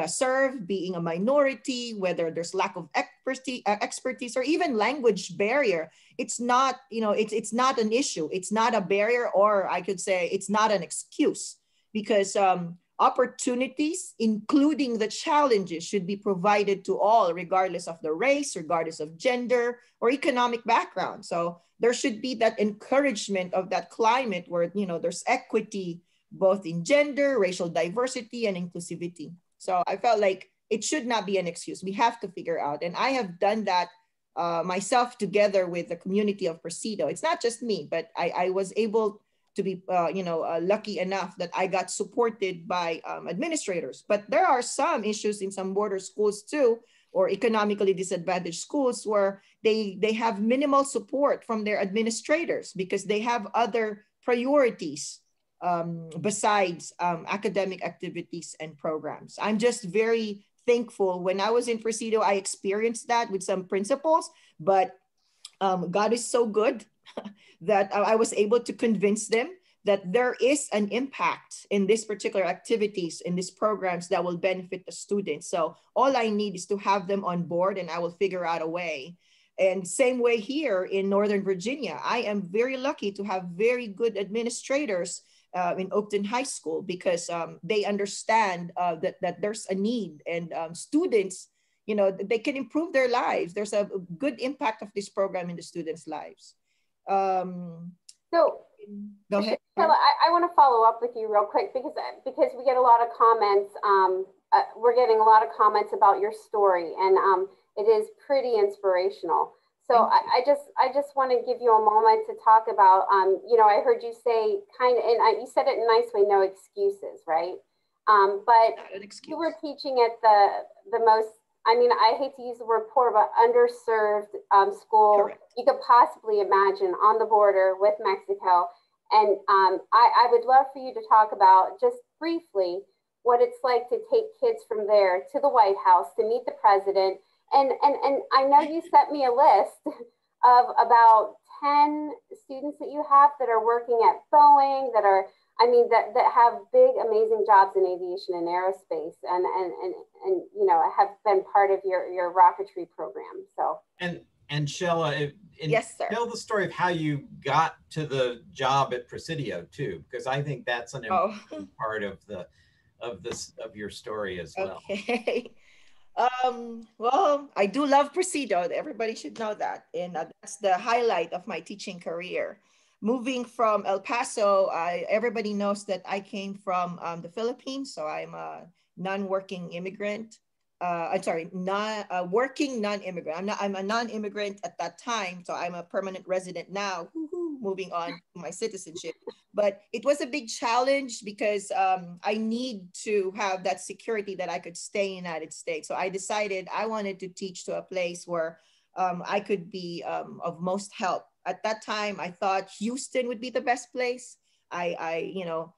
served, being a minority, whether there's lack of expertise or even language barrier. It's not, it's not an issue. It's not a barrier, or I could say it's not an excuse, because opportunities, including the challenges, should be provided to all, regardless of the race, regardless of gender or economic background. So there should be that encouragement of that climate where, there's equity, both in gender, racial diversity, and inclusivity. So I felt like it should not be an excuse. We have to figure out. And I have done that myself together with the community of Presidio. It's not just me, but I was able to be, lucky enough that I got supported by administrators. But there are some issues in some border schools too, or economically disadvantaged schools, where they have minimal support from their administrators because they have other priorities besides academic activities and programs. I'm just very thankful. When I was in Presidio, I experienced that with some principals, but God is so good that I was able to convince them that there is an impact in this particular activities, in these programs that will benefit the students. So all I need is to have them on board, and I will figure out a way. And same way here in Northern Virginia, I am very lucky to have very good administrators in Oakton High School, because they understand that there's a need, and students, they can improve their lives. There's a good impact of this program in the students' lives. So go ahead. Sheila, I want to follow up with you real quick, because we get a lot of comments. We're getting a lot of comments about your story, and it is pretty inspirational. So I just want to give you a moment to talk about, I heard you say you said it in a nice way, no excuses, right? But you were teaching at the most, I hate to use the word poor, but underserved school Correct. You could possibly imagine, on the border with Mexico. And I would love for you to talk about, just briefly, what it's like to take kids from there to the White House to meet the president. And I know you sent me a list of about 10 students that you have that are working at Boeing, that are, that have big, amazing jobs in aviation and aerospace, and have been part of your rocketry program. So. And Sheila, yes, sir. Tell the story of how you got to the job at Presidio too, because I think that's an important part of your story as well. Okay. Well, I do love Presidio. Everybody should know that. And that's the highlight of my teaching career. Moving from El Paso, everybody knows that I came from the Philippines. So I'm a non-working immigrant. Working non-immigrant. I'm a non-immigrant at that time. So I'm a permanent resident now, moving on to my citizenship. But it was a big challenge because I need to have that security that I could stay in the United States. So I decided I wanted to teach to a place where I could be of most help. At that time, I thought Houston would be the best place. I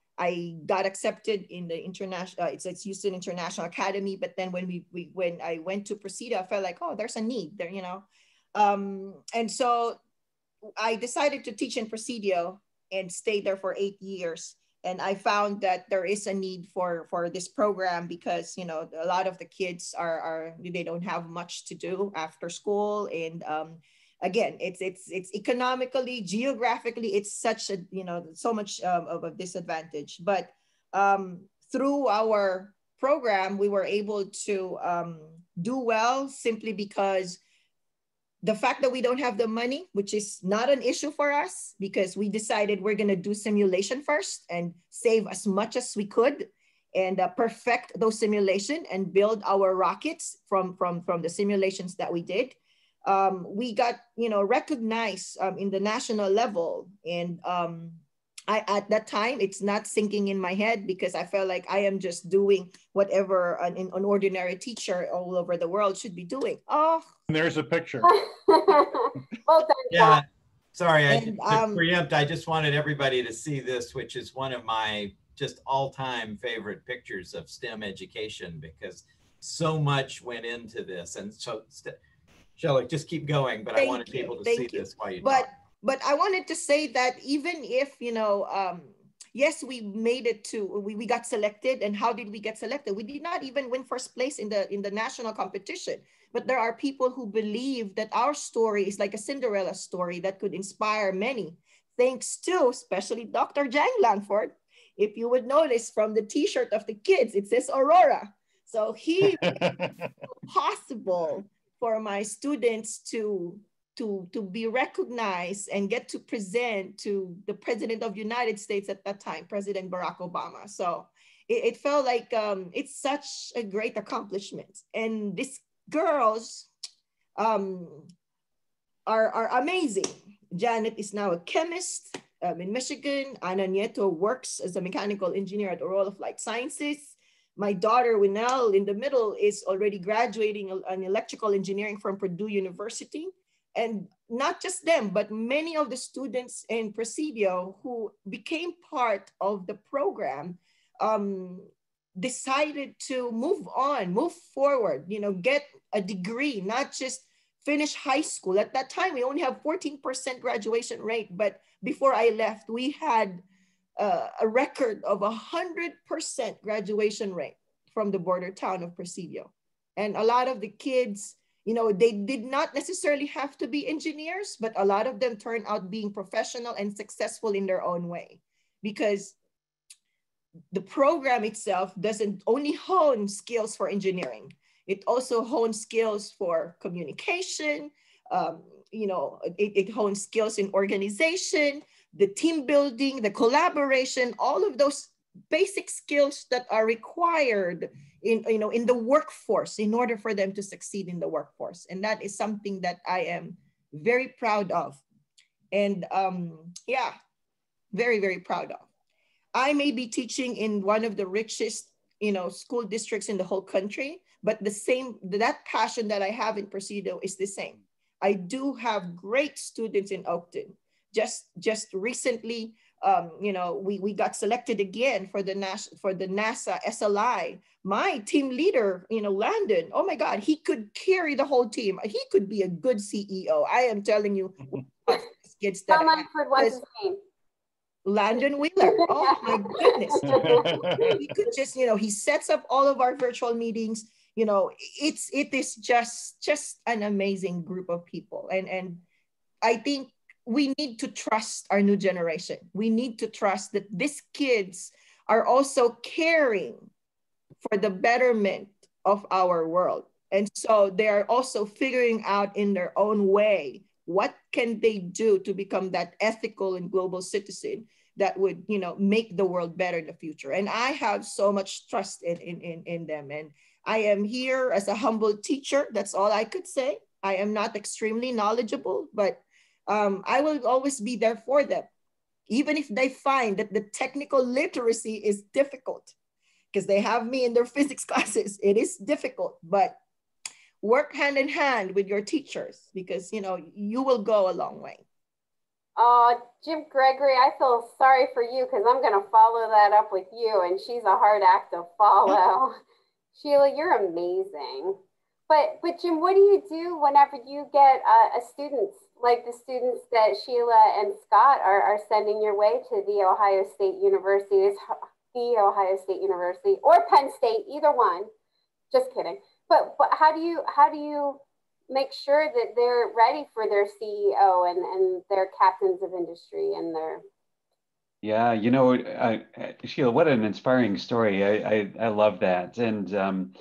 got accepted in the international, it's Houston International Academy. But then when I went to Presidio, I felt like, oh, there's a need there, and so I decided to teach in Presidio and stay there for 8 years. And I found that there is a need for this program because, a lot of the kids they don't have much to do after school. And again, it's economically, geographically, it's such a, so much of a disadvantage. But through our program, we were able to do well simply because the fact that we don't have the money, which is not an issue for us, because we decided we're going to do simulation first and save as much as we could and perfect those simulations and build our rockets from the simulations that we did. We got, recognized in the national level. And at that time, it's not sinking in my head because I felt like I am just doing whatever an ordinary teacher all over the world should be doing. Oh, there's a picture. Well done. Yeah, sorry, to preempt, I just wanted everybody to see this, which is one of my just all-time favorite pictures of STEM education because so much went into this. And so, Sheila, just keep going, but I wanted people to see this while you talk. But I wanted to say that even if, yes, we made it to, we got selected. And how did we get selected? We did not even win first place in the national competition. But there are people who believe that our story is like a Cinderella story that could inspire many, thanks to especially Dr. Jang Langford. If you would notice from the t-shirt of the kids, it says Aurora. So he possible for my students to be recognized and get to present to the President of the United States at that time, President Barack Obama. So it felt like it's such a great accomplishment. And these girls are amazing. Janet is now a chemist in Michigan. Ana Nieto works as a mechanical engineer at Aurora Flight Sciences. My daughter, Winell, in the middle, is already graduating in electrical engineering from Purdue University. And not just them, but many of the students in Presidio who became part of the program decided to move on, move forward, you know, get a degree, not just finish high school. At that time, we only have 14% graduation rate. But before I left, we had a record of 100% graduation rate from the border town of Presidio. And a lot of the kids, you know, they did not necessarily have to be engineers, but a lot of them turned out being professional and successful in their own way, because the program itself doesn't only hone skills for engineering. It also hones skills for communication. You know, it hones skills in organization, the team building, the collaboration, all of those basic skills that are required in, you know, in the workforce in order for them to succeed in the workforce. And that is something that I am very proud of. And yeah, very, very proud of. I may be teaching in one of the richest, you know, school districts in the whole country, but that passion that I have in Presidio is the same. I do have great students in Oakton. Just recently, you know, we got selected again for the NASA SLI. My team leader, you know, Landon, oh my God, he could carry the whole team. He could be a good CEO. I am telling you, kids that what's his name? Landon Wheeler. Oh my goodness. We could just, you know, he sets up all of our virtual meetings. You know, it is just an amazing group of people. And I think we need to trust our new generation. We need to trust that these kids are also caring for the betterment of our world. And so they are also figuring out in their own way, what can they do to become that ethical and global citizen that would, you know, make the world better in the future. And I have so much trust in them. And I am here as a humble teacher. That's all I could say. I am not extremely knowledgeable, but I will always be there for them, even if they find that the technical literacy is difficult, because they have me in their physics classes. It is difficult, but work hand in hand with your teachers, because, you know, you will go a long way. Jim Gregory, I feel sorry for you, because I'm going to follow that up with you, and she's a hard act to follow. Sheila, you're amazing. But Jim, what do you do whenever you get students, like the students that Sheila and Scott are sending your way to the Ohio State University, or Penn State, either one? Just kidding. But how do you make sure that they're ready for their CEO and their captains of industry and their... Yeah, you know, Sheila, what an inspiring story. I love that. And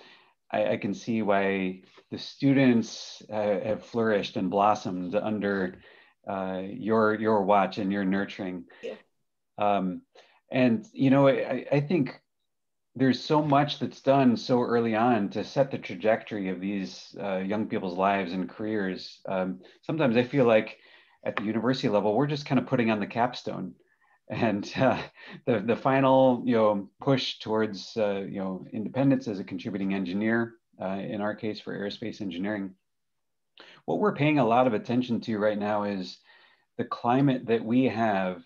I can see why the students have flourished and blossomed under your watch and your nurturing. Yeah. And, you know, I think there's so much that's done so early on to set the trajectory of these young people's lives and careers. Sometimes I feel like at the university level, we're just kind of putting on the capstone. And the final, you know, push towards, you know, independence as a contributing engineer, in our case for aerospace engineering. What we're paying a lot of attention to right now is the climate that we have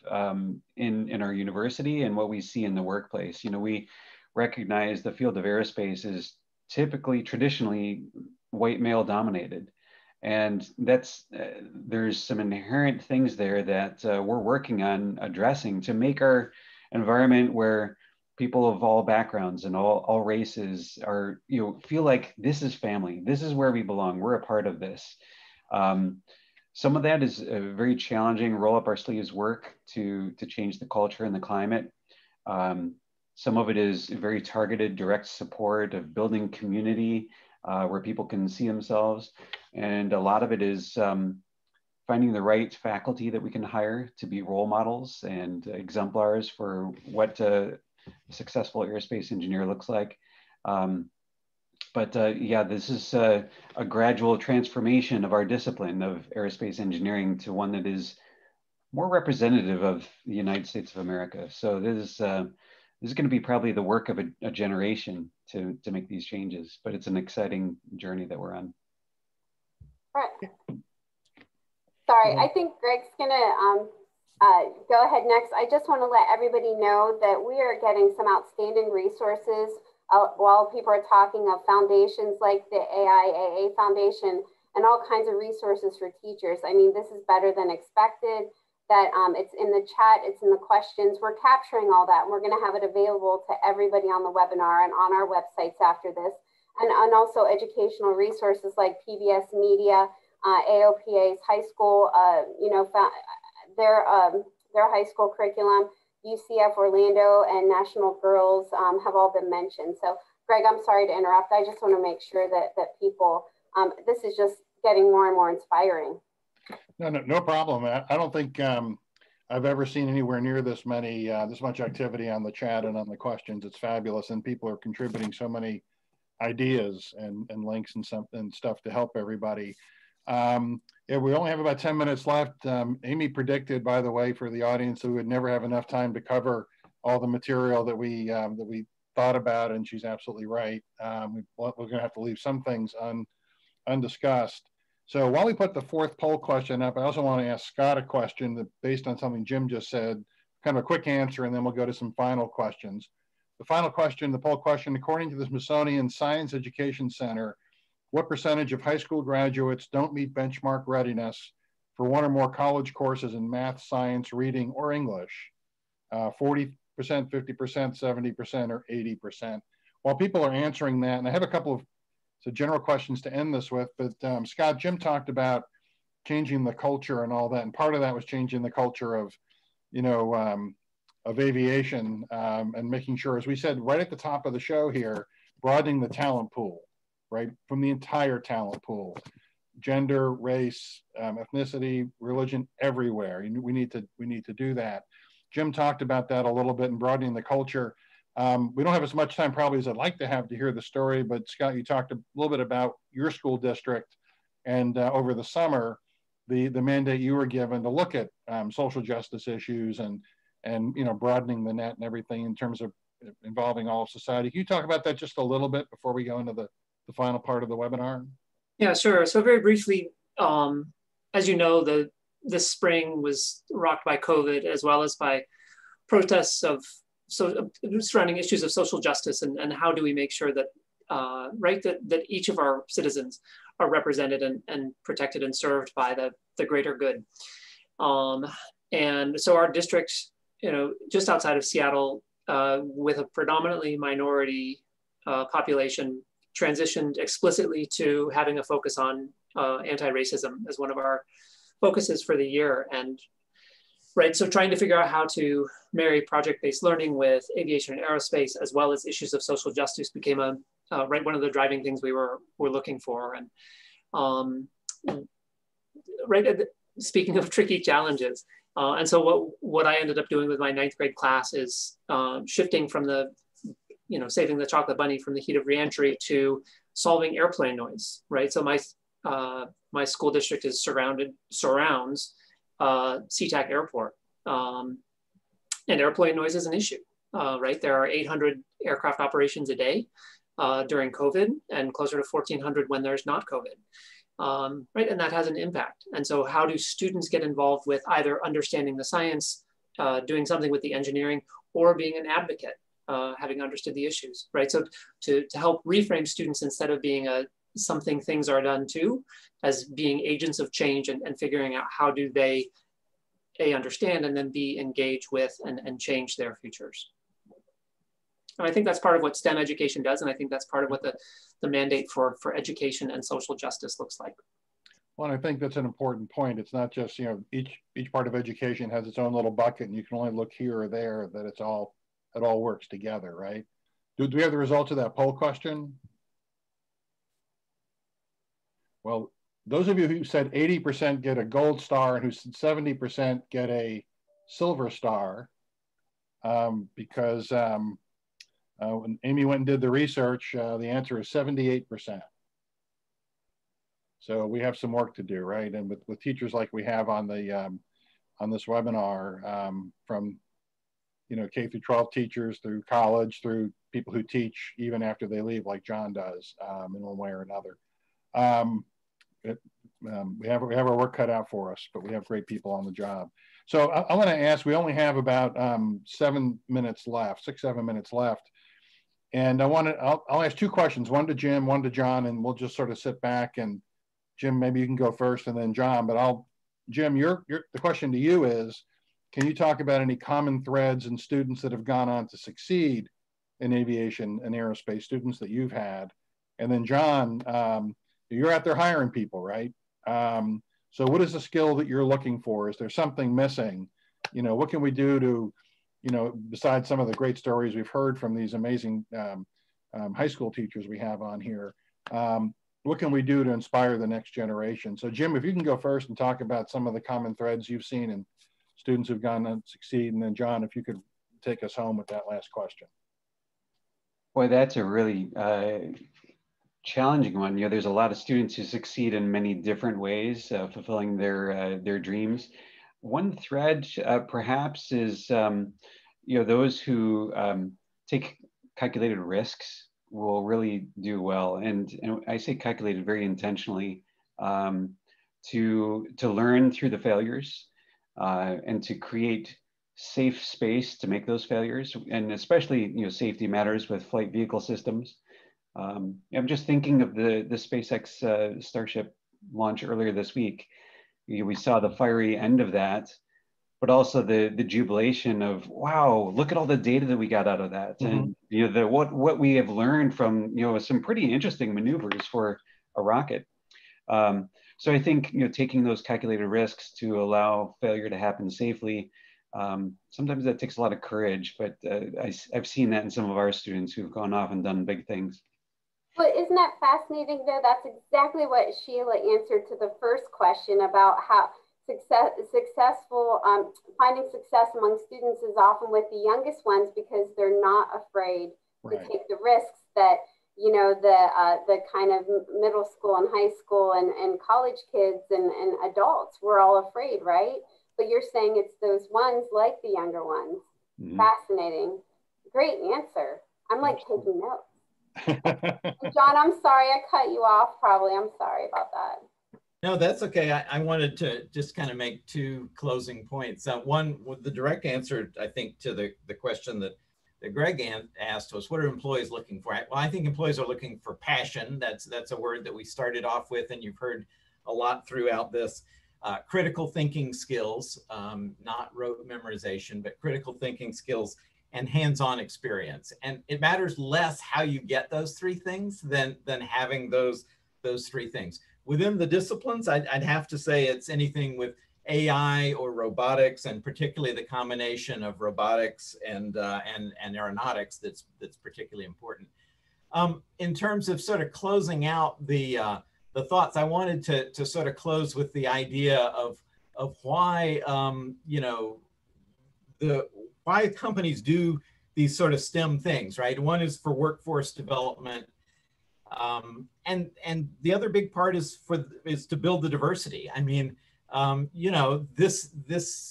in our university and what we see in the workplace. You know, we recognize the field of aerospace is typically, traditionally, white male dominated. And that's, there's some inherent things there that we're working on addressing to make our environment where people of all backgrounds and all races are, feel like this is family. This is where we belong. We're a part of this. Some of that is a very challenging roll up our sleeves work to change the culture and the climate. Some of it is very targeted, direct support of building community where people can see themselves. And a lot of it is finding the right faculty that we can hire to be role models and exemplars for what a successful aerospace engineer looks like. Yeah, this is a gradual transformation of our discipline of aerospace engineering to one that is more representative of the United States of America. So this is going to be probably the work of a generation to make these changes, but it's an exciting journey that we're on. Right. Sorry, I think Greg's gonna go ahead next. I just want to let everybody know that we are getting some outstanding resources while people are talking of foundations like the AIAA Foundation and all kinds of resources for teachers. I mean, this is better than expected. That it's in the chat, it's in the questions. We're capturing all that, and we're going to have it available to everybody on the webinar and on our websites after this, and also educational resources like PBS Media, AOPA's high school, their high school curriculum, UCF Orlando, and National Girls have all been mentioned. So, Greg, I'm sorry to interrupt. I just want to make sure that people, this is just getting more and more inspiring. No problem. I don't think I've ever seen anywhere near this much activity on the chat and on the questions. It's fabulous, and people are contributing so many ideas and links and stuff to help everybody. Yeah, we only have about 10 minutes left. Amy predicted, by the way, for the audience, that we would never have enough time to cover all the material that we thought about, and she's absolutely right. We're going to have to leave some things undiscussed. So while we put the fourth poll question up, I also want to ask Scott a question that, based on something Jim just said, kind of a quick answer, and then we'll go to some final questions. The final question, the poll question, according to the Smithsonian Science Education Center, what percentage of high school graduates don't meet benchmark readiness for one or more college courses in math, science, reading, or English? 40%, 50%, 70%, or 80%? While people are answering that, and I have a couple of general questions to end this with, but Scott, Jim talked about changing the culture and all that, and part of that was changing the culture of, of aviation and making sure, as we said right at the top of the show here, broadening the talent pool, right, from the entire talent pool, gender, race, ethnicity, religion, everywhere. We need to do that. Jim talked about that a little bit and broadening the culture. We don't have as much time probably as I'd like to have to hear the story, but Scott, you talked a little bit about your school district and over the summer, the mandate you were given to look at social justice issues and broadening the net and everything in terms of involving all of society. Can you talk about that just a little bit before we go into the final part of the webinar? Yeah, sure. So very briefly, as you know, this spring was rocked by COVID as well as by protests surrounding issues of social justice and how do we make sure that that each of our citizens are represented and protected and served by the greater good. And so our district, just outside of Seattle, with a predominantly minority population, transitioned explicitly to having a focus on anti-racism as one of our focuses for the year. And so trying to figure out how to marry project-based learning with aviation and aerospace, as well as issues of social justice, became one of the driving things we were looking for. And speaking of tricky challenges, and so what I ended up doing with my 9th grade class is shifting from saving the chocolate bunny from the heat of reentry to solving airplane noise, right? So my school district surrounds SeaTac Airport, and airplane noise is an issue, right? There are 800 aircraft operations a day during COVID, and closer to 1,400 when there's not COVID, right? And that has an impact. And so how do students get involved with either understanding the science, doing something with the engineering, or being an advocate, having understood the issues, right? So to help reframe students instead of being something things are done to, as being agents of change and figuring out how do they A, understand, and then B, engage with and change their futures. And I think that's part of what STEM education does, and I think that's part of what the mandate for education and social justice looks like. Well, I think that's an important point. It's not just, you know, each part of education has its own little bucket, and you can only look here or there, that it all works together, right? Do we have the results of that poll question? Well, those of you who said 80% get a gold star and who said 70% get a silver star, because when Amy went and did the research, the answer is 78%. So we have some work to do, right? And with teachers like we have on the on this webinar, from, you know, K through 12 teachers through college, through people who teach even after they leave, like John does, in one way or another. We have our work cut out for us, but we have great people on the job. So I want to ask, we only have about 7 minutes left, 6-7 minutes left. And I'll ask two questions, one to Jim, one to John, and we'll just sort of sit back, and Jim, maybe you can go first and then John, but Jim, the question to you is, can you talk about any common threads in students that have gone on to succeed in aviation and aerospace, students that you've had? And then John, you're out there hiring people, right? So what is the skill that you're looking for? Is there something missing? You know, what can we do to, you know, besides some of the great stories we've heard from these amazing high school teachers we have on here, what can we do to inspire the next generation? So Jim, if you can go first and talk about some of the common threads you've seen in students who've gone on to succeed. And then John, if you could take us home with that last question. Boy, that's a really challenging one. You know, there's a lot of students who succeed in many different ways, fulfilling their dreams. One thread perhaps is, you know, those who take calculated risks will really do well. And I say calculated very intentionally, to learn through the failures, and to create safe space to make those failures. And especially, you know, safety matters with flight vehicle systems. I'm just thinking of the SpaceX Starship launch earlier this week. You know, we saw the fiery end of that, but also the jubilation of, wow, look at all the data that we got out of that. Mm-hmm. And you know, what we have learned from, you know, some pretty interesting maneuvers for a rocket. So I think, you know, taking those calculated risks to allow failure to happen safely, sometimes that takes a lot of courage, but I've seen that in some of our students who've gone off and done big things. Well, isn't that fascinating though? That's exactly what Sheila answered to the first question about how finding success among students is often with the youngest ones, because they're not afraid to take the risks that, you know, the kind of middle school and high school and college kids and adults, we're all afraid, right? But you're saying it's those ones like the younger ones. Mm-hmm. Fascinating. Great answer. I'm like taking notes. John, I'm sorry I cut you off probably. I'm sorry about that. No, that's okay. I wanted to just kind of make two closing points. One, with the direct answer, I think, to the question that Greg asked was, what are employees looking for? Well, I think employees are looking for passion. That's a word that we started off with, and you've heard a lot throughout this. Critical thinking skills, not rote memorization, but critical thinking skills and hands-on experience. And it matters less how you get those three things than having those three things. Within the disciplines, I'd have to say it's anything with AI or robotics, and particularly the combination of robotics and aeronautics that's particularly important. In terms of sort of closing out the thoughts, I wanted to sort of close with the idea of why you know, why companies do these sort of STEM things, right? One is for workforce development. And the other big part is to build the diversity. I mean, you know,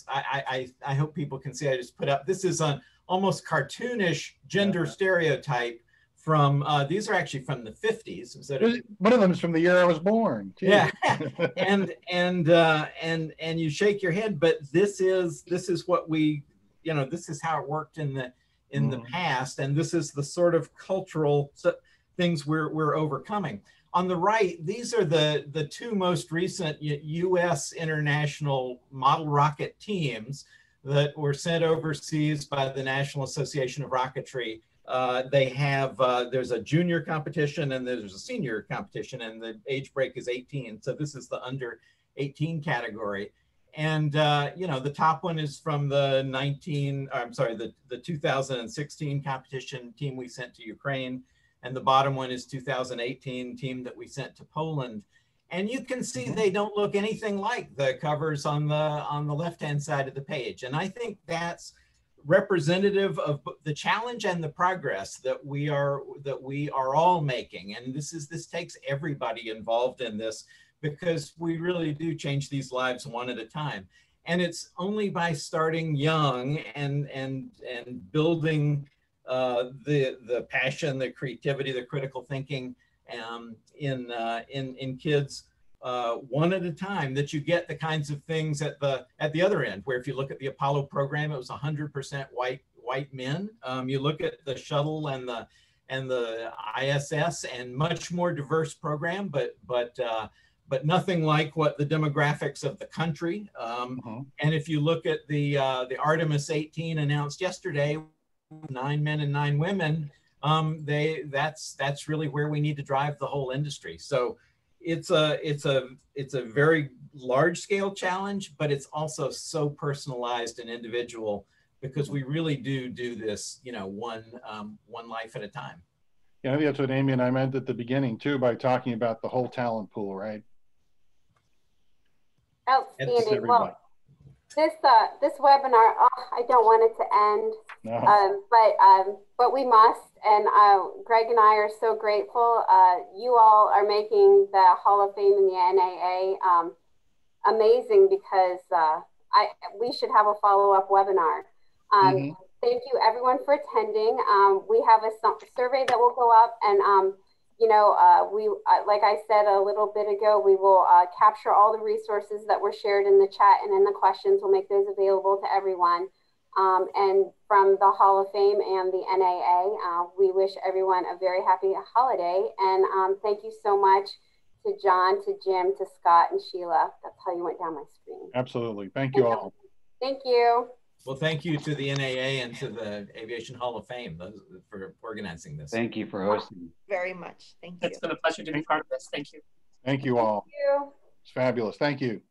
I hope people can see, I just put up, this is an almost cartoonish gender stereotype from, these are actually from the 50s. One of them is from the year I was born. Jeez. Yeah. and you shake your head, but this is what we, you know, this is how it worked in the past. And this is the sort of cultural things we're overcoming. On the right, these are the two most recent U.S. international model rocket teams that were sent overseas by the National Association of Rocketry. They have, there's a junior competition and there's a senior competition, and the age break is 18. So this is the under 18 category. And, you know, the top one is from the 2016 competition team we sent to Ukraine. And the bottom one is 2018 team that we sent to Poland. And you can see they don't look anything like the covers on the left-hand side of the page. And I think that's representative of the challenge and the progress that we are all making. And this takes everybody involved in this, because we really do change these lives one at a time. And it's only by starting young and building the passion, the creativity, the critical thinking in kids one at a time that you get the kinds of things at the other end, where if you look at the Apollo program, it was 100% white men. You look at the shuttle and the ISS, and much more diverse program, but nothing like what the demographics of the country. And if you look at the Artemis 18 announced yesterday, 9 men and 9 women, that's really where we need to drive the whole industry. So it's a very large scale challenge, but it's also so personalized and individual, because we really do this, you know, one life at a time. Yeah, I think that's what Amy and I meant at the beginning too, by talking about the whole talent pool, right? Outstanding. Well, this webinar, I don't want it to end, no. But we must. And Greg and I are so grateful. You all are making the Hall of Fame and the NAA amazing, because we should have a follow-up webinar. Thank you everyone for attending. We have a survey that will go up, and you know, like I said a little bit ago, we will capture all the resources that were shared in the chat and in the questions. We'll make those available to everyone. And from the Hall of Fame and the NAA, we wish everyone a very happy holiday. And thank you so much to John, to Jim, to Scott, and Sheila. That's how you went down my screen. Absolutely. Thank you all. Thank you. Well, thank you to the NAA and to the Aviation Hall of Fame for organizing this. Thank you for hosting. Very much. Thank you. It's been a pleasure to be part of this. Thank you. Thank you all. Thank you. It's fabulous. Thank you.